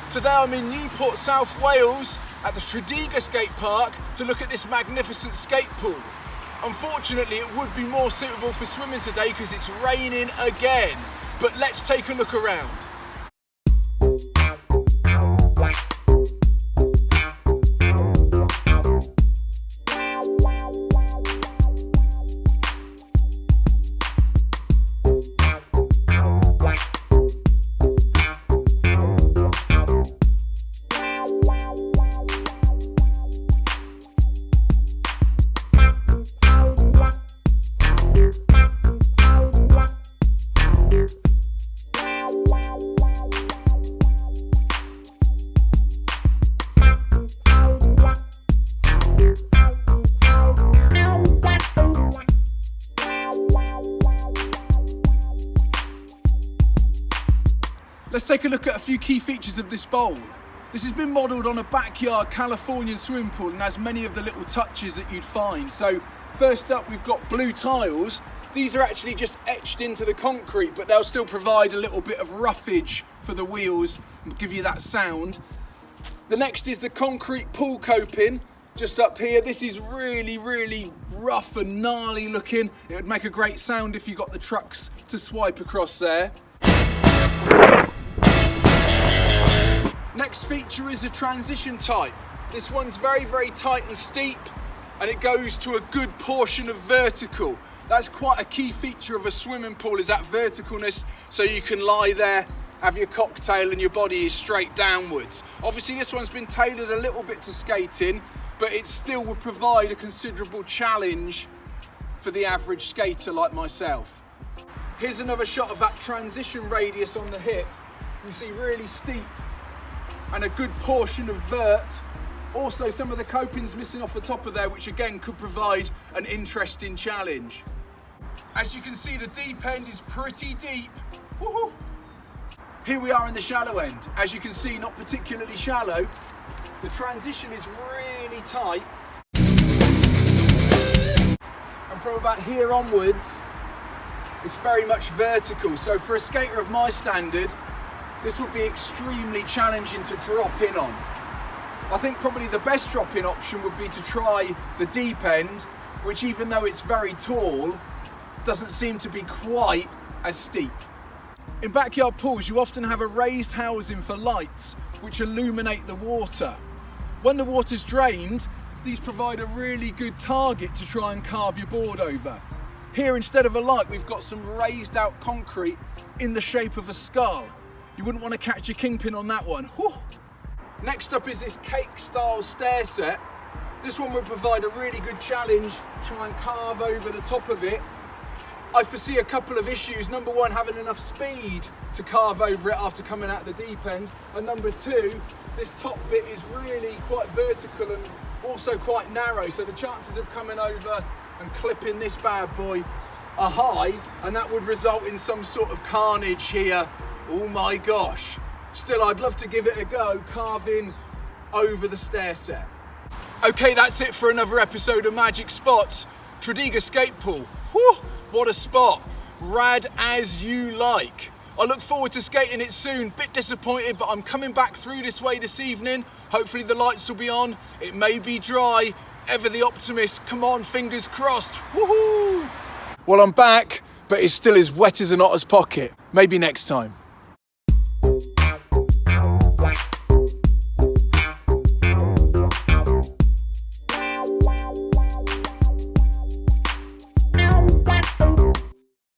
Today I'm in Newport, South Wales at the Tredegar Skatepark to look at this magnificent skate pool. Unfortunately, it would be more suitable for swimming today because it's raining again, but let's take a look around. Let's take a look at a few key features of this bowl. This has been modelled on a backyard Californian swimming pool and has many of the little touches that you'd find. So first up, we've got blue tiles. These are actually just etched into the concrete, but they'll still provide a little bit of roughage for the wheels and give you that sound. The next is the concrete pool coping just up here. This is really rough and gnarly looking. It would make a great sound if you got the trucks to swipe across there. Next feature is a transition type. This one's very tight and steep, and it goes to a good portion of vertical. That's quite a key feature of a swimming pool, is that verticalness, so you can lie there, have your cocktail and your body is straight downwards. Obviously this one's been tailored a little bit to skating, but it still would provide a considerable challenge for the average skater like myself. Here's another shot of that transition radius on the hip. You see really steep and a good portion of vert. Also some of the coping's missing off the top of there, which again could provide an interesting challenge. As you can see, the deep end is pretty deep. Woohoo! Here we are in the shallow end. As you can see, not particularly shallow. The transition is really tight. And from about here onwards, it's very much vertical. So for a skater of my standard, this would be extremely challenging to drop in on. I think probably the best drop-in option would be to try the deep end, which even though it's very tall, doesn't seem to be quite as steep. In backyard pools, you often have a raised housing for lights, which illuminate the water. When the water's drained, these provide a really good target to try and carve your board over. Here, instead of a light, we've got some raised out concrete in the shape of a skull. You wouldn't want to catch a kingpin on that one. Whew. Next up is this cake style stair set. This one would provide a really good challenge, try and carve over the top of it. I foresee a couple of issues. Number one, having enough speed to carve over it after coming out the deep end. And number two, this top bit is really quite vertical and also quite narrow. So the chances of coming over and clipping this bad boy are high, and that would result in some sort of carnage here. Oh my gosh. Still, I'd love to give it a go, carving over the stair set. Okay, that's it for another episode of Magic Spots. Tredegar Skate Pool. Whew, what a spot. Rad as you like. I look forward to skating it soon. Bit disappointed, but I'm coming back through this way this evening. Hopefully the lights will be on. It may be dry. Ever the optimist. Come on, fingers crossed. Woohoo! Well, I'm back, but it's still as wet as an otter's pocket. Maybe next time.